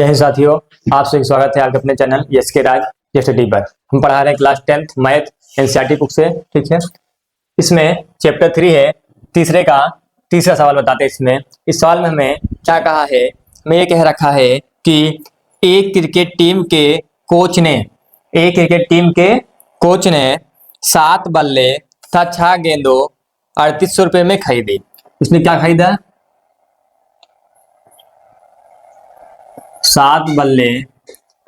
जय हिंद साथियों, आप सभी स्वागत है आपके अपने चैनल यस के राज स्टडी पर। हम पढ़ा रहे हैं class 10th math NCERT book से। ठीक है, इसमें चैप्टर 3 है, तीसरे का तीसरा सवाल बताते हैं। इसमें इस सवाल में हमें क्या कहा है, हमें ये कह रखा है कि एक क्रिकेट टीम के कोच ने 7 बल्ले तथा 6 गेंदों 3800 रुपये में खरीदी। उसने क्या खरीदा? 7 बल्ले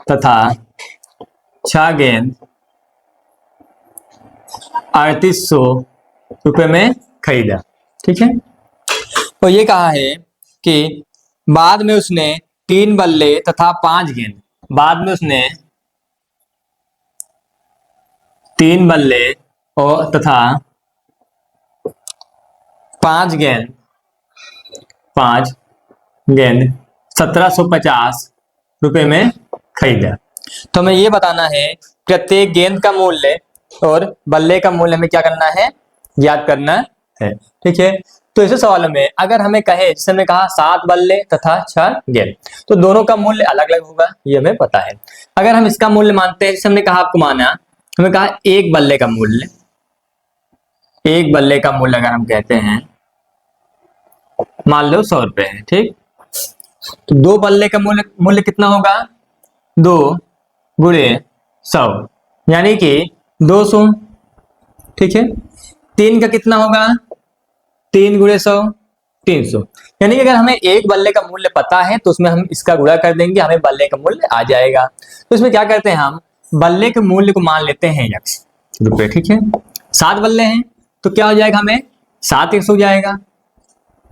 तथा 6 गेंद 3800 रुपये में खरीदा। ठीक है, तो ये कहा है कि बाद में उसने 3 बल्ले तथा 5 गेंद, बाद में उसने 3 बल्ले और तथा 5 गेंद 1750 रुपये में खरीदा। तो हमें ये बताना है प्रत्येक गेंद का मूल्य और बल्ले का मूल्य हमें क्या करना है, याद करना है। ठीक है, तो इस सवाल में अगर हमें कहे, जैसे हमने कहा 7 बल्ले तथा 6 गेंद, तो दोनों का मूल्य अलग अलग होगा, ये हमें पता है। अगर हम इसका मूल्य मानते हैं, जैसे हमने कहा आपको माना, हमें कहा एक बल्ले का मूल्य अगर हम कहते हैं मान लो 100 रुपए है। ठीक, तो 2 बल्ले का मूल्य कितना होगा? 2 गुणे 100 यानी कि 200। ठीक है, 3 का कितना होगा? 3 गुणे 100 300। यानी कि अगर हमें एक बल्ले का मूल्य पता है तो उसमें हम इसका गुणा कर देंगे, हमें बल्ले का मूल्य आ जाएगा। तो इसमें क्या करते हैं, हम बल्ले के मूल्य को मान लेते हैं x रुपए। ठीक है, 7 बल्ले हैं तो क्या हो जाएगा, हमें 7x हो जाएगा।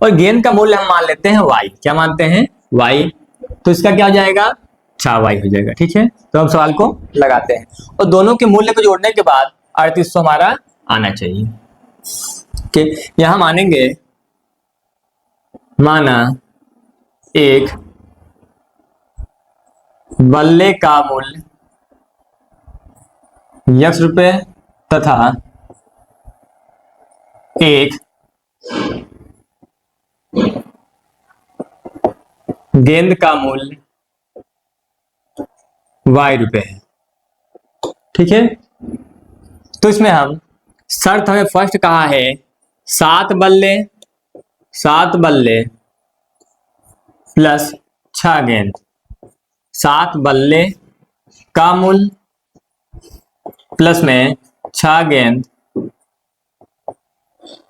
और गेंद का मूल्य हम मान लेते हैं y, क्या मानते हैं? y, तो इसका क्या हो जाएगा? 6y हो जाएगा। ठीक है, तो हम सवाल को लगाते हैं और दोनों के मूल्य को जोड़ने के बाद 3800 हमारा आना चाहिए। कि यहां मानेंगे, माना एक बल्ले का मूल्य x रुपए तथा एक गेंद का मूल्य y रुपए है। ठीक है, तो इसमें हम शर्त हमें फर्स्ट कहा है 7 बल्ले प्लस 6 गेंद, 7 बल्ले का मूल्य प्लस में 6 गेंद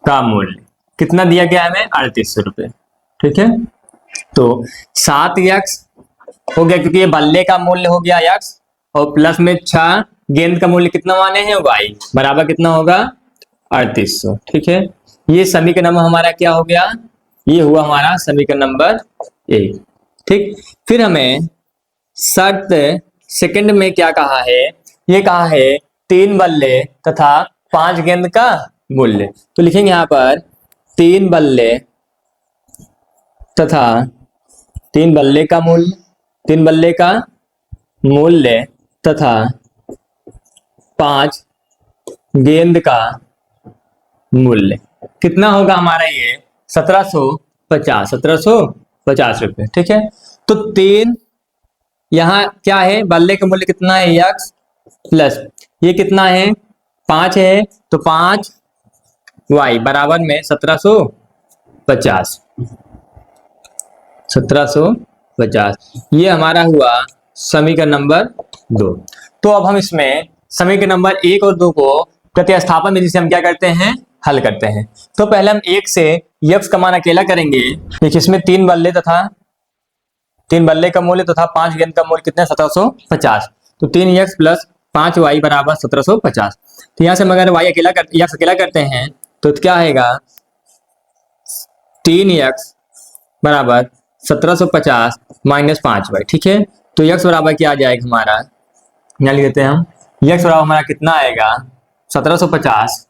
का मूल्य कितना दिया गया हमें? 3800 रुपये। ठीक है, तो 7x हो गया क्योंकि ये बल्ले का मूल्य हो गया x, और प्लस में 6 गेंद का मूल्य कितना माने हैं y, बराबर कितना होगा? 3800। ठीक है, ये समीकरण नंबर हमारा क्या हो गया? ये हुआ हमारा समीकरण नंबर 1। ठीक, फिर हमें शर्त सेकंड में क्या कहा है, ये कहा है 3 बल्ले तथा 5 गेंद का मूल्य। तो लिखेंगे यहां पर 3 बल्ले तथा 3 बल्ले का मूल्य तथा 5 गेंद का मूल्य कितना होगा हमारा? ये 1750 रुपये। ठीक है, तो 3 यहाँ क्या है, बल्ले का मूल्य कितना है? x प्लस ये कितना है? 5 है, तो 5y बराबर में 1750। ये हमारा हुआ समीकरण नंबर 2। तो अब हम इसमें समीकरण नंबर 1 और 2 को प्रतिस्थापन विधि से हम क्या करते हैं, हल करते हैं। तो पहले हम 1 से x का मान अकेला करेंगे। देखिए, इसमें 3 बल्ले का मूल्य तथा 5 गेंद का मूल्य कितना है? 1750। तो 3x प्लस 5y बराबर 1750। तो यहां से हम अगर x अकेला करते हैं तो क्या आएगा? 3x बराबर 1750 माइनस 5y। ठीक है, तो x बराबर क्या आ जाएगा हमारा, यहाँ लिख देते हैं हम, x बराबर हमारा कितना आएगा? 1750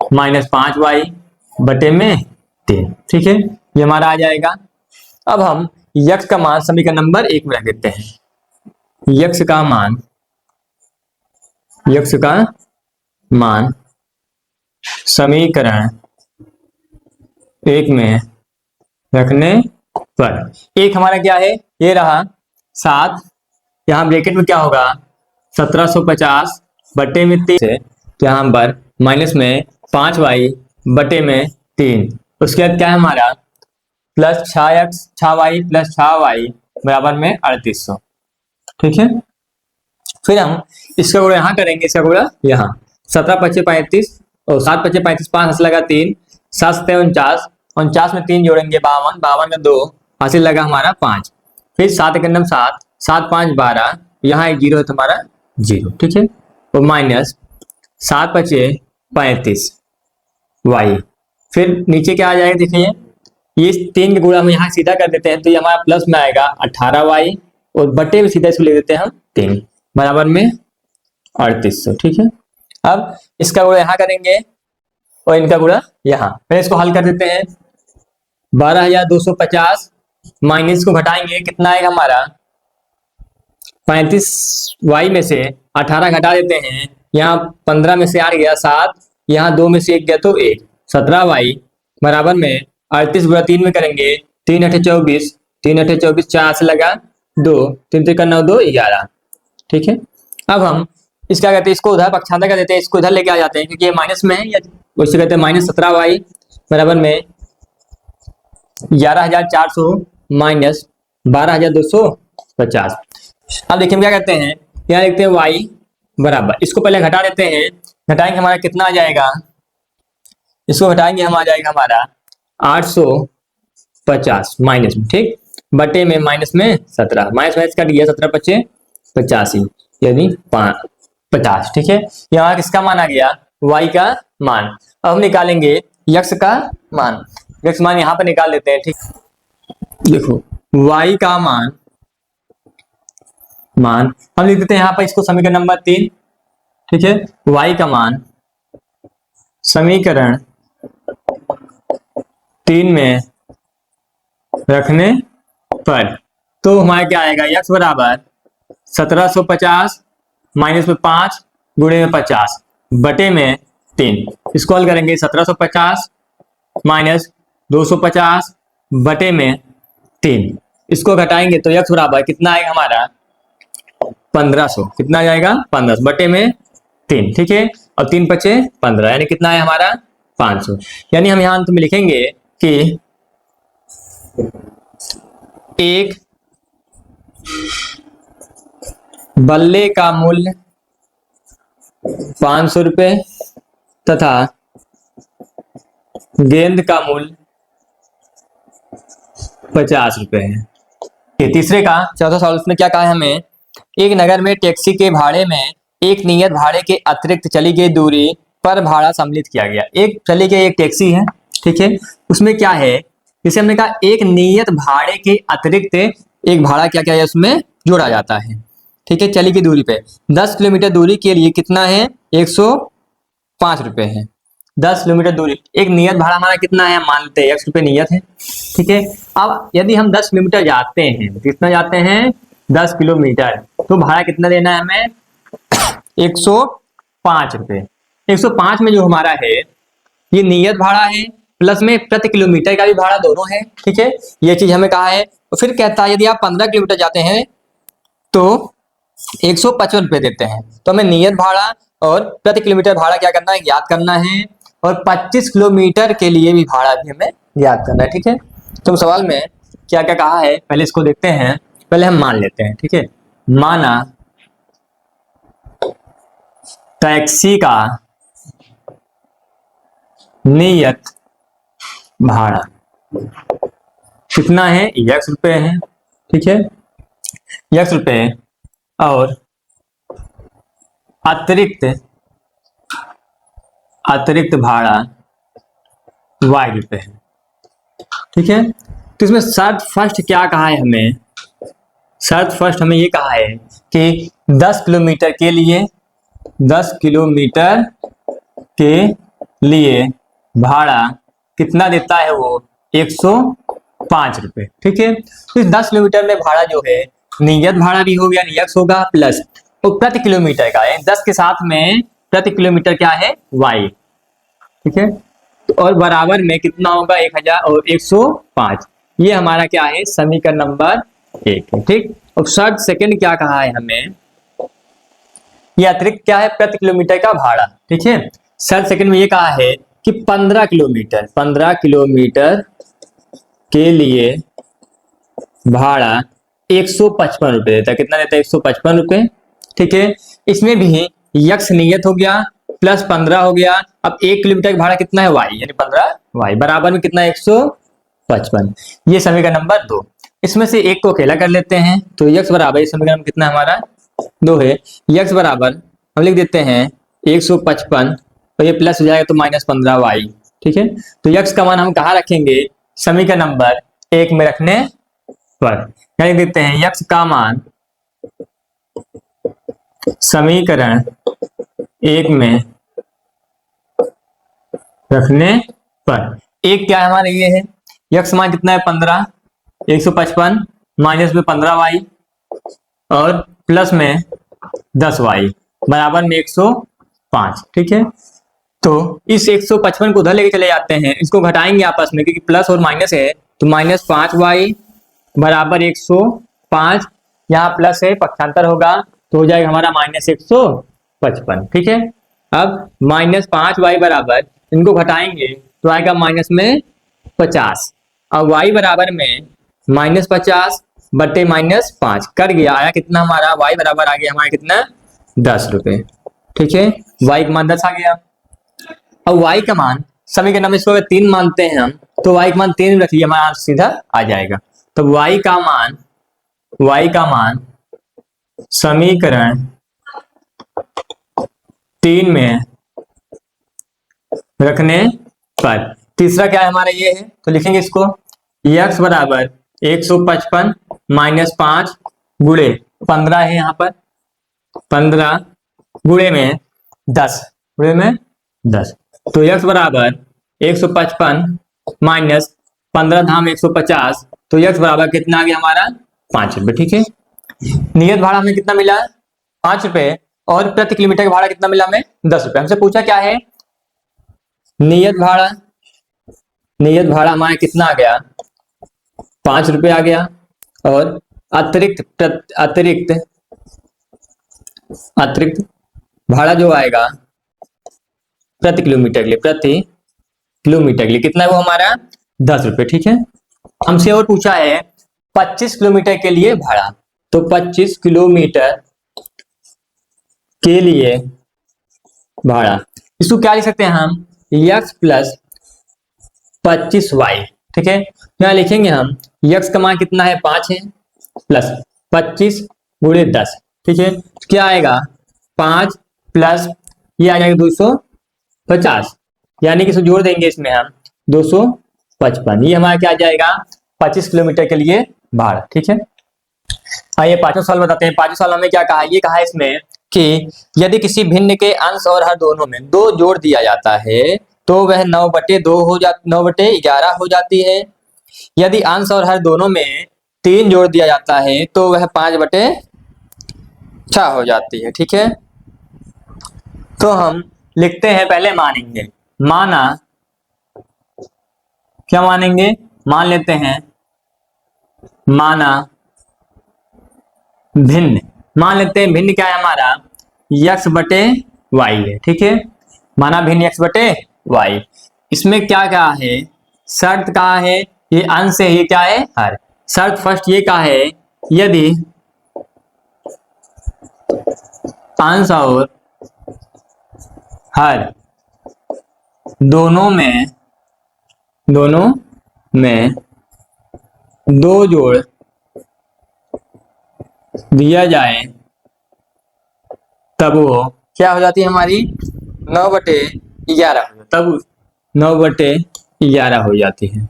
माइनस 5y बटे में 3। ठीक है, ये हमारा आ जाएगा। अब हम x का मान समीकरण नंबर 1 में रख देते हैं। x का मान समीकरण 1 में रखने पर एक हमारा क्या है? ये रहा 7, यहाँ ब्रैकेट में क्या होगा 1750 बटे में 3 है, तो यहाँ पर माइनस में 5y बटे में 3, उसके बाद क्या है हमारा plus 6x 6y plus 6y बराबर में 3800। ठीक है, फिर हम इसका गुणा यहाँ करेंगे, इसका गुणा यहाँ 17 पच्चे 35 और 7 पच्चे 35, 5 हासिल लगा 3, 7 सत्ते 49, 49 में 3 जोड़ेंगे 52, 52 में 2 हासिल लगा हमारा 5, फिर 7 एक 7, 7 5 12, यहाँ एक जीरो है तुम्हारा 0। ठीक है, और माइनस 7 पच्चे 35 y, फिर नीचे क्या आ जाएगा देखिए, ये 3 के गुणा हम यहाँ सीधा कर देते हैं तो ये हमारा प्लस में आएगा 18y और बटे में सीधा इसको ले देते हैं हम 3 बराबर में 3800। ठीक है, अब इसका गुणा यहाँ करेंगे और इनका गुणा यहाँ, फिर इसको हल कर देते हैं 12250 माइनस को घटाएंगे कितना आएगा हमारा 35y में से 18 घटा देते हैं, यहाँ 15 में से 8 गया 7, यहाँ 2 में से 1 गया तो 1, 17y बराबर में 38 गुणा 3 में करेंगे 3 अठे 24, 3 अठे 24, 4 से लगा 2, 3 3 का 9 2 11। ठीक है, अब हम इसका कहते हैं इसको उधर पक्षांतर कर देते हैं, इसको इधर लेके आ जाते हैं क्योंकि ये माइनस में है, या उससे कहते हैं माइनस 17y बराबर में 11400 माइनस 12250। अब देखिए हम क्या करते हैं, यहाँ लिखते हैं y बराबर, इसको पहले घटा देते हैं, घटाएंगे हमारा कितना आ जाएगा, इसको घटाएंगे हम आ जाएगा हमारा 850 माइनस में, ठीक, बटे में माइनस में 17, माइनस कट गया 17 पच्चे 85 यानी 50। ठीक है, यहाँ किसका मान आ गया y का मान। अब हम निकालेंगे x का मान, x मान यहाँ पर निकाल लेते हैं। ठीक, देखो y का मान हम लिख देते हैं यहाँ पर, इसको समीकरण नंबर 3। ठीक है, y का मान समीकरण 3 में रखने पर तो हमारा क्या आएगा, x बराबर 1750 माइनस में 5 गुणे में 50 बटे में 3, इसको हल करेंगे 1750 माइनस 250 बटे में 3, इसको घटाएंगे तो x बराबर कितना आएगा हमारा 1500, कितना आ जाएगा 1500 बटे में 3। ठीक है, और 3 पचे 15 यानी कितना है हमारा 500। यानी हम यहाँ अंत में लिखेंगे कि एक बल्ले का मूल्य 500 रुपये तथा गेंद का मूल्य 50 रुपये है। ये तीसरे का चौथा सवाल में क्या कहा है हमें, एक नगर में टैक्सी के भाड़े में एक नियत भाड़े के अतिरिक्त चली गई दूरी पर भाड़ा सम्मिलित किया गया। एक चली गई एक टैक्सी है, ठीक है, उसमें क्या है, जैसे हमने कहा एक नियत भाड़े के अतिरिक्त एक भाड़ा क्या क्या है उसमें जोड़ा जाता है। ठीक है, चली गई दूरी पे 10 किलोमीटर दूरी के लिए कितना है 105 रुपये है। 10 किलोमीटर दूरी एक नियत भाड़ा हमारा कितना है, मान लेते हैं 100 रुपये नियत है। ठीक है, अब यदि हम 10 किलोमीटर जाते हैं, कितना जाते हैं 10 किलोमीटर, तो भाड़ा कितना देना है हमें 105 रुपये। 105 में जो हमारा है ये नियत भाड़ा है प्लस में प्रति किलोमीटर का भी भाड़ा दोनों है। ठीक है, ये चीज हमें कहा है। तो फिर कहता है यदि आप 15 किलोमीटर जाते हैं तो 155 रुपये देते हैं, तो हमें नियत भाड़ा और प्रति किलोमीटर भाड़ा क्या करना है, ज्ञात करना है, और 25 किलोमीटर के लिए भी भाड़ा भी हमें ज्ञात करना है। ठीक है, तो सवाल में क्या क्या कहा है पहले इसको देखते हैं, पहले हम मान लेते हैं। ठीक है, माना टैक्सी का नियत भाड़ा कितना है 1 रुपये है। ठीक है, 1 रुपये और अतिरिक्त भाड़ा y रुपये है। ठीक है, तो इसमें शर्त फर्स्ट क्या कहा है हमें, शर्त फर्स्ट हमें ये कहा है कि 10 किलोमीटर के लिए 10 किलोमीटर के लिए भाड़ा कितना देता है वो 105 रुपये। ठीक है, तो इस 10 किलोमीटर में भाड़ा जो है नियत भाड़ा भी हो गया, नियत होगा प्लस और प्रति किलोमीटर का है 10 के साथ में प्रति किलोमीटर क्या है y। ठीक है, और बराबर में कितना होगा 1000 और 105, ये हमारा क्या है समीकरण नंबर 1 है। ठीक, अब शर्त सेकंड क्या कहा है हमें, ये अतिरिक्त क्या है, प्रति किलोमीटर का भाड़ा। ठीक है, शर्त सेकंड में ये कहा है कि 15 किलोमीटर के लिए भाड़ा 155 रुपये देता है। कितना देता है, 155 रुपये। ठीक है, इसमें भी यक्स नियत हो गया प्लस 15 हो गया। अब 1 किलोमीटर का भाड़ा कितना है, वाई, यानी 15 वाई बराबर में कितना है, 155। ये समीकरण नंबर 2। इसमें से एक को अकेला कर लेते हैं, तो यक्स बराबर, समीकरण कितना हमारा 2 है। यक्स बराबर हम लिख देते हैं 155 और ये प्लस हो जाएगा तो माइनस 15 वाई। ठीक है, तो यक्स का मान हम कहाँ रखेंगे, समीकरण नंबर 1 में रखने पर। यानी देखते हैं यक्स का मान समीकरण 1 में रखने पर। एक क्या है हमारे, ये है यक्स मान कितना है 15, 155 माइनस में 15 वाई और प्लस में 10 वाई बराबर में 105। ठीक है, तो इस 155 को उधर लेके चले जाते हैं, इसको घटाएंगे आपस में क्योंकि प्लस और माइनस है, तो माइनस 5 वाई बराबर 105। यहाँ प्लस है, पक्षांतर होगा तो हो जाएगा हमारा माइनस 155। ठीक है, अब माइनस 5 वाई बराबर, इनको घटाएंगे तो आएगा माइनस में 50 और वाई बराबर में माइनस 50 बटे माइनस 5 कर गया, आया कितना हमारा, वाई बराबर आ गया हमारा कितना, 10 रुपये। ठीक है, वाई का मान 10 आ गया। अब वाई का मान समीकरण नंबर इसको 3 मानते हैं हम, तो वाई का मान 3 रखिए, हमारा सीधा आ जाएगा। तो वाई का मान समीकरण 3 में रखने पर। तीसरा क्या है हमारा, ये है, तो लिखेंगे इसको यक्स बराबर 155 माइनस 5 गुणे 15 है यहाँ पर, 15 गुणे में 10, तो यक्स बराबर 155 माइनस 15 धाम 150, तो यक्स बराबर कितना आ गया हमारा, 5 रुपये। ठीक है, नियत भाड़ा हमें कितना मिला, 5 रुपये, और प्रति किलोमीटर का भाड़ा कितना मिला हमें, 10 रुपये। हमसे पूछा क्या है, नियत भाड़ा हमारा कितना आ गया, 5 रुपये आ गया, और अतिरिक्त भाड़ा जो आएगा प्रति किलोमीटर के लिए कितना है वो हमारा, 10 रुपये। ठीक है, हमसे और पूछा है 25 किलोमीटर के लिए भाड़ा, तो 25 किलोमीटर के लिए भाड़ा, इसको क्या लिख सकते हैं हम, यक्स प्लस 25 वाई। ठीक है, यहाँ लिखेंगे हम यक्स का मान कितना है, 5 है, प्लस 25 गुणे 10। ठीक है, क्या आएगा, 5 प्लस ये आ जाएगा 250, यानी कि इसको जोड़ देंगे इसमें हम 255, ये हमारा क्या आ जाएगा, 25 किलोमीटर के लिए भाड़ा। ठीक है, आइए पांचवा सवाल बताते हैं। पांचवा सवाल हमें क्या कहा, ये कहा इसमें कि यदि किसी भिन्न के अंश और हर दोनों में 2 जोड़ दिया जाता है तो वह 9/11 हो जाती है। यदि अंश और हर दोनों में 3 जोड़ दिया जाता है तो वह 5/6 हो जाती है। ठीक है, तो हम लिखते हैं, पहले मानेंगे, क्या मानेंगे, मान लेते हैं, भिन्न क्या है हमारा, यक्स बटे वाई है। ठीक है, माना भिन्न यक्स बटे वाई। इसमें क्या कहा है, शर्त कहा है, ये अंश है, ये क्या है, हर। शर्त फर्स्ट ये कहा है, यदि अंश और हर दोनों में 2 जोड़ दिया जाए तब वो क्या हो जाती है हमारी, 9/11, तब 9/11 हो जाती है।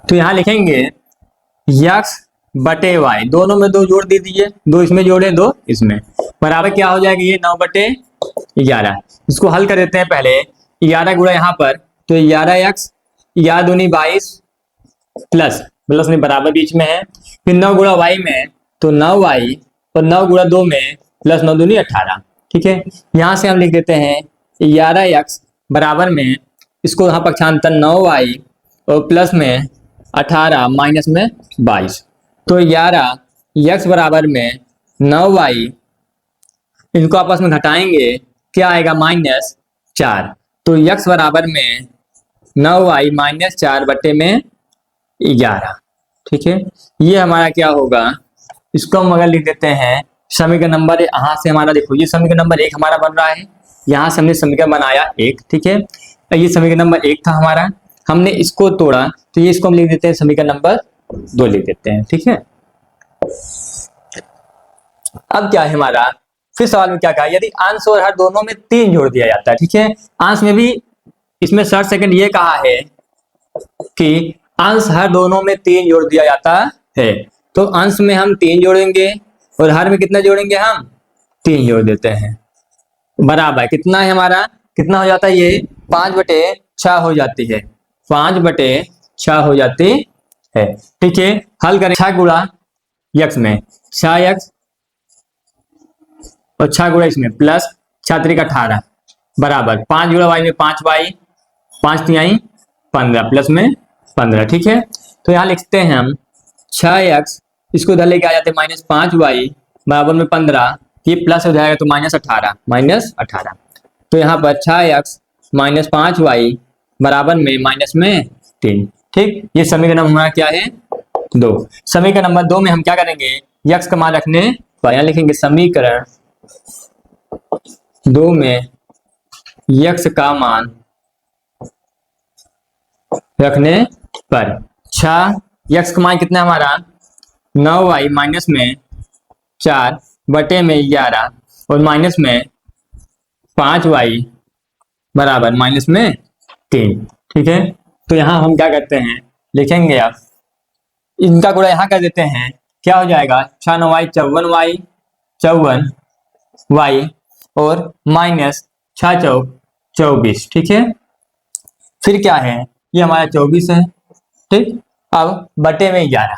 तो यहां लिखेंगे यक्स बटे वाई, दोनों में 2 जोड़ दे दीजिए, 2 इसमें जोड़े 2 इसमें, बराबर क्या हो जाएगा, ये 9/11। इसको हल कर देते हैं पहले, 11 गुणा यहाँ पर, तो 11x, 11 दूनी 22 प्लस नहीं बराबर बीच में है, फिर 9 गुणा वाई में तो 9y, और 9 गुणा 2 में प्लस 9 दूनी 18। ठीक है, यहाँ से हम लिख देते हैं 11x बराबर में, इसको यहाँ पक्षांतर 9y और प्लस में 18 माइनस में 22, तो 11 x बराबर में 9y, इनको आपस में घटाएंगे क्या आएगा -4, तो x बराबर में 9y -4 बटे में 11। ठीक है, ये हमारा क्या होगा, इसको हम अगर लिख देते हैं समीकरण नंबर, यहाँ से हमारा देखो ये समीकरण नंबर 1 हमारा बन रहा है, यहाँ से हमने समीकरण बनाया 1। ठीक है, ये समीकरण नंबर 1 था हमारा, हमने इसको तोड़ा तो ये इसको हम लिख देते हैं समीकरण नंबर 2 लिख देते हैं। ठीक है, अब क्या है हमारा, फिर सवाल में क्या कहा, यदि अंश और हर दोनों में 3 जोड़ दिया जाता है। ठीक है, अंश में भी इसमें 60 सेकंड ये कहा है कि अंश हर दोनों में 3 जोड़ दिया जाता है, तो अंश में हम 3 जोड़ेंगे और हर में कितना जोड़ेंगे, हम 3 जोड़ देते हैं, बराबर कितना है हमारा, कितना हो जाता है, ये 5/6 हो जाती है, 5/6 हो जाती है। ठीक है, हल करें 6 गुणा x में 6x और 6 गुणा इसमें प्लस 6 3 18 बराबर 5 गुणा y में 5y, 5 3 15 प्लस में 15। ठीक है, तो यहाँ लिखते हैं हम 6x, इसको इधर लेके आ जाते हैं -5y बराबर में 15, ये प्लस हो जाएगा तो -18, तो यहाँ पर 6x -5y बराबर में -3। ठीक, ये समीकरण हमारा क्या है, 2। समीकरण नंबर 2 में हम क्या करेंगे, x का मान रखने पर यहाँ लिखेंगे समीकरण 2 में x का मान रखने पर 6 x का मान कितना है हमारा 9y माइनस में 4 बटे में 11 और माइनस में 5y बराबर -3। ठीक है, तो यहाँ हम क्या करते हैं, लिखेंगे आप इनका गुणा यहाँ कर देते हैं, क्या हो जाएगा 6 9y 54y और -6 चौक 24। ठीक है, फिर क्या है, ये हमारा 24 है। ठीक, अब बटे में 11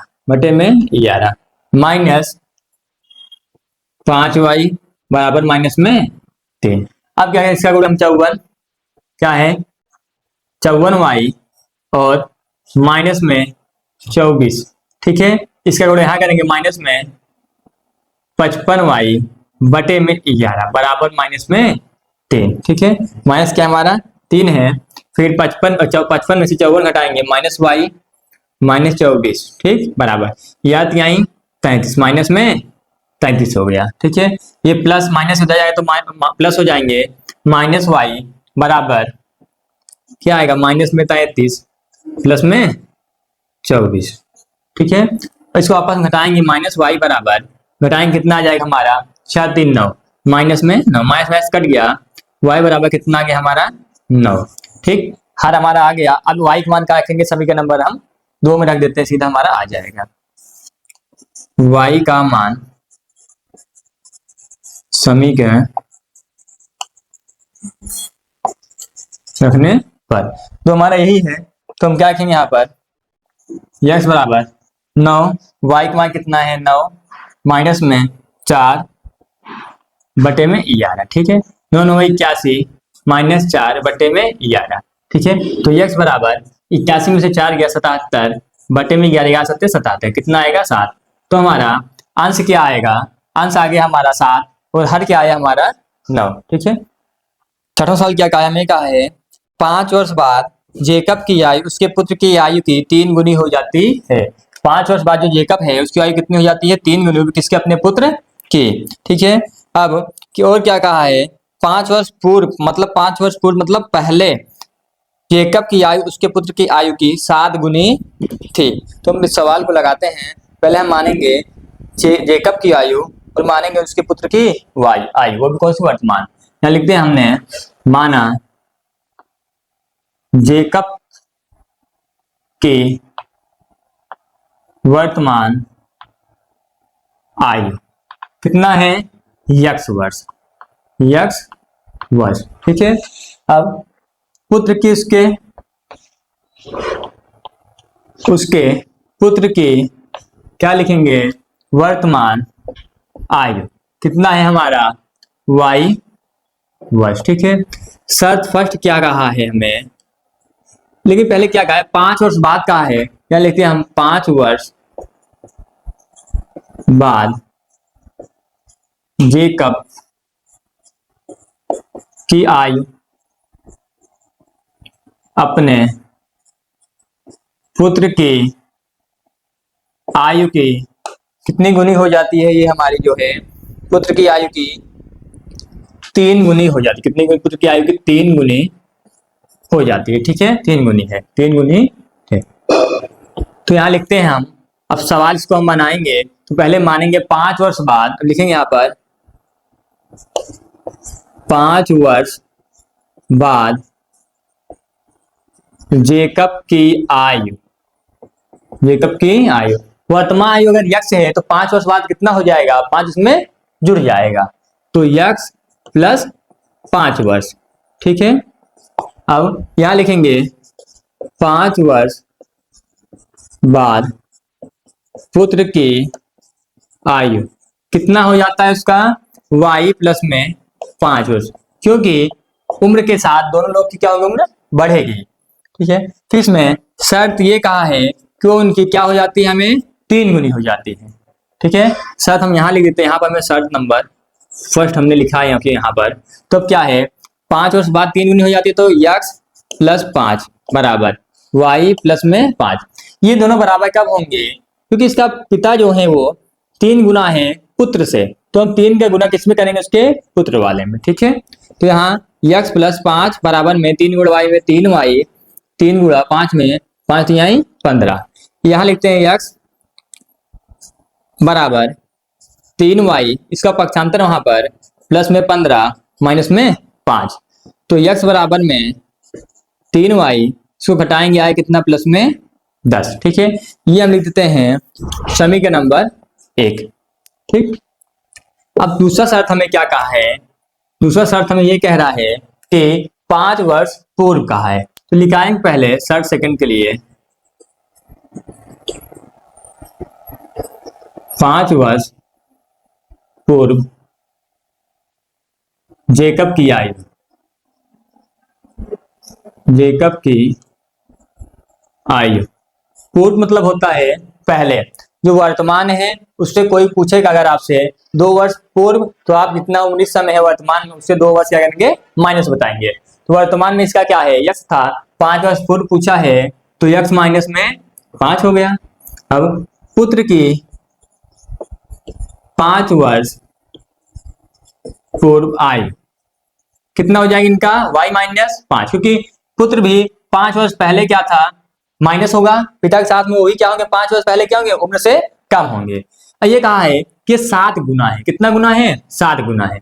-5y बराबर -3। अब क्या है, इसका गुणा हम 54 क्या है 54y और -24। ठीक है, इसका गुणा यहाँ करेंगे -55y बटे में 11 बराबर -3। ठीक है, माइनस क्या हमारा 3 है, फिर 55 में से 54 घटाएंगे -y -24। ठीक, बराबर या 33 माइनस में 33 हो गया। ठीक है, ये प्लस माइनस हो जाएगा तो प्लस हो जाएंगे -y बराबर क्या आएगा -33 प्लस में 24। ठीक है, इसको आपस में घटाएंगे -y बराबर घटाएंगे कितना आ जाएगा हमारा 6 3 9 माइनस में 9 माइनस कट गया, y बराबर कितना आ गया हमारा 9। ठीक, हर हमारा आ गया। अब y का मान क्या रखेंगे, सभी का नंबर हम 2 में रख देते हैं, सीधा हमारा आ जाएगा y का मान समीकरण रखने पर, तो हमारा यही है, तो हम क्या रखेंगे यहाँ पर x बराबर 9, y का मान कितना है 9 माइनस में 4 बटे में 11। ठीक है, 9 9 81 -4 बटे में 11। ठीक है, तो x बराबर 81 में से 4 गया 77 बटे में 11 7 77 कितना आएगा 7। तो हमारा अंश क्या आएगा, अंश आ गया हमारा 7 और हर क्या आया हमारा 9। ठीक है, छठा सवाल क्या कहा हमें, कहा है 5 वर्ष बाद जेकब की आयु उसके पुत्र की आयु की 3 गुनी हो जाती है। 5 वर्ष बाद जो जेकब है उसकी आयु कितनी हो जाती है, 3 गुनी, किसके, अपने पुत्र की। ठीक है, अब कि और क्या कहा है, 5 वर्ष पूर्व मतलब 5 वर्ष पूर्व मतलब पहले जेकब की आयु उसके पुत्र की आयु की 7 गुनी थी। तो हम इस सवाल को लगाते हैं, पहले हम मानेंगे जेकब की आयु और मानेंगे उसके पुत्र की आयु, वो भी कौन सी, वर्तमान। यहाँ लिखते हैं हमने माना जेकब की वर्तमान आयु कितना है x वर्ष। ठीक है, अब पुत्र की उसके पुत्र की क्या लिखेंगे, वर्तमान आयु कितना है हमारा y वर्ष। ठीक है, शर्त फर्स्ट क्या कहा है हमें, लेकिन पहले क्या कहा है, 5 वर्ष बाद कहा है, क्या लिखते हैं हम, 5 वर्ष बाद जेकब की आयु अपने पुत्र की आयु की कितनी गुनी हो जाती है, ये हमारी जो है पुत्र की आयु की 3 गुनी हो जाती है। कितनी गुनी, पुत्र की आयु की 3 गुनी हो जाती है। ठीक है, 3 गुनी है, 3 गुनी है। तो यहाँ लिखते हैं हम, अब सवाल इसको हम बनाएंगे तो पहले मानेंगे 5 वर्ष बाद, अब लिखेंगे यहाँ पर 5 वर्ष बाद जेकब की आयु, जेकब की आयु, वर्तमान आयु अगर यक्स है तो 5 वर्ष बाद कितना हो जाएगा, 5 इसमें जुड़ जाएगा, तो यक्स प्लस 5 वर्ष। ठीक है, अब यहां लिखेंगे 5 वर्ष बाद पुत्र की आयु कितना हो जाता है उसका, y प्लस में 5 वर्ष, क्योंकि उम्र के साथ दोनों लोग की क्या होगी, उम्र बढ़ेगी। ठीक है, फिर इसमें शर्त ये कहा है कि उनकी क्या हो जाती है, हमें 3 गुनी हो जाती है। ठीक है, शर्त हम यहाँ लिख देते हैं, यहाँ पर हमें शर्त नंबर फर्स्ट हमने लिखा है यहाँ पर। तो क्या है, 5 वर्ष बाद 3 गुनी हो जाती है, तो x प्लस 5 बराबर y प्लस में 5। ये दोनों बराबर कब होंगे, क्योंकि इसका पिता जो है वो 3 गुना है पुत्र से, तो हम 3 का गुना किसमें करेंगे, उसके पुत्र वाले में। ठीक है, तो यहाँ x प्लस 5 बराबर में 3 गुणा y में 3y, 3 गुणा 5 में 5 तिहाई 15। यहाँ लिखते हैं x बराबर 3y, इसका पक्षांतर वहां पर प्लस में 15 माइनस में 5, तो x बराबर में 3y, इसको घटाएंगे आए कितना, प्लस में 10। ठीक है, ये हम लिख देते हैं समीकरण नंबर 1। ठीक, अब दूसरा शर्त हमें क्या कहा है, दूसरा शर्त हमें ये कह रहा है कि 5 वर्ष पूर्व कहा है, तो लिखाएंगे पहले शर्त सेकंड के लिए, 5 वर्ष पूर्व जेकब की आयु, जेकब की आयु, पूर्व मतलब होता है पहले, जो वर्तमान है उससे कोई पूछेगा अगर आपसे 2 वर्ष पूर्व, तो आप जितना 19 समय है वर्तमान में उससे 2 वर्ष क्या करेंगे, माइनस बताएंगे। तो वर्तमान में इसका क्या है, यक्स था, 5 वर्ष पूर्व पूछा है, तो यक्स माइनस में 5 हो गया। अब पुत्र की 5 वर्ष पूर्व आयु कितना हो जाएगा इनका, y माइनस 5, क्योंकि पुत्र भी 5 वर्ष पहले क्या था, माइनस होगा, पिता के साथ में वही क्या होंगे, 5 वर्ष पहले क्या होंगे, उम्र से कम होंगे। ये कहा है कि 7 गुना है, कितना गुना है, 7 गुना है,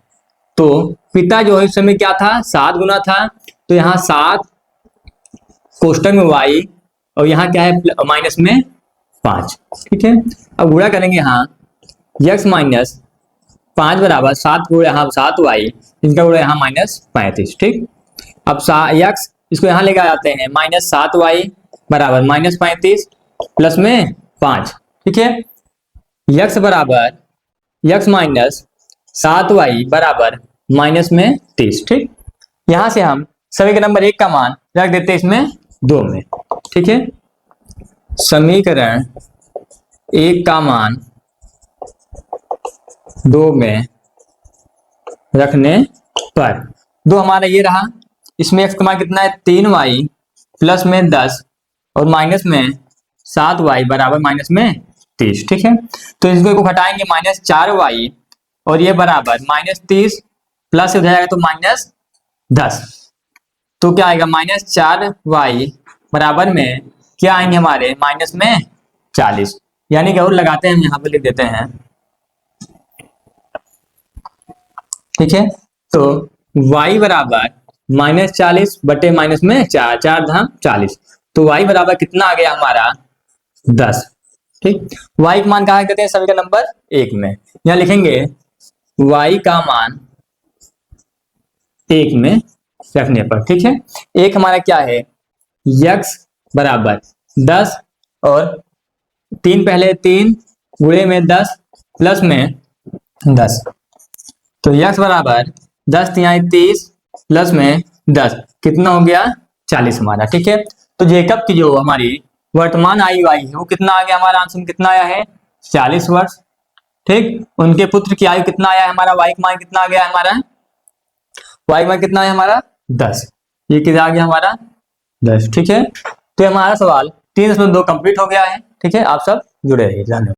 तो पिता जो है उस समय क्या था, 7 गुना था, तो यहाँ 7 कोष्टक में y और यहाँ क्या है माइनस में 5। ठीक है, अब गुणा करेंगे यहाँ x माइनस 5 बराबर 7 गुणा यहाँ 7y, इनका गुणा यहाँ माइनस 35। ठीक, अब x इसको यहाँ लेकर आते हैं, माइनस 7y बराबर माइनस 35 प्लस में 5। ठीक है, x बराबर x माइनस 7y बराबर माइनस में 30। ठीक, यहां से हम समीकरण नंबर 1 का मान रख देते हैं इसमें 2 में। ठीक है, समीकरण 1 का मान 2 में रखने पर 2 हमारा ये रहा, इसमें x का मान कितना है, 3y प्लस में 10 और माइनस में 7y बराबर माइनस में 30। ठीक है, तो इसको घटाएंगे माइनस 4y और ये बराबर माइनस 30 प्लस हो जाएगा तो माइनस 10, तो क्या आएगा माइनस 4y बराबर में क्या आएंगे हमारे माइनस में 40, यानी कि और लगाते हैं हम यहाँ पे लिख देते हैं। ठीक है, तो y बराबर माइनस 40 बटे माइनस में 4, 4 धाम 40, तो y बराबर कितना आ गया हमारा 10। ठीक, y का मान कहाँ कहते हैं, समीकरण नंबर 1 में, यहाँ लिखेंगे y का मान 1 में रखने पर। ठीक है, एक हमारा क्या है, x बराबर 10 और 3 पहले 3 गुणे में 10 प्लस में 10, तो x बराबर 10 तिहाई 30 प्लस में 10 कितना हो गया 40 हमारा। ठीक है, तो तो जेकब की जो हमारी वर्तमान आयु आई है वो कितना आ गया, हमारा आंसर में कितना आया है 40 वर्ष। ठीक, उनके पुत्र की आयु कितना आया है हमारा, वाई का मान कितना आ गया हमारा, वाई मान कितना है हमारा 10। ये कितना आ गया हमारा 10। ठीक है, तो हमारा सवाल 3.2 कंप्लीट हो गया है। ठीक है, आप सब जुड़े रहिए, धन्यवाद।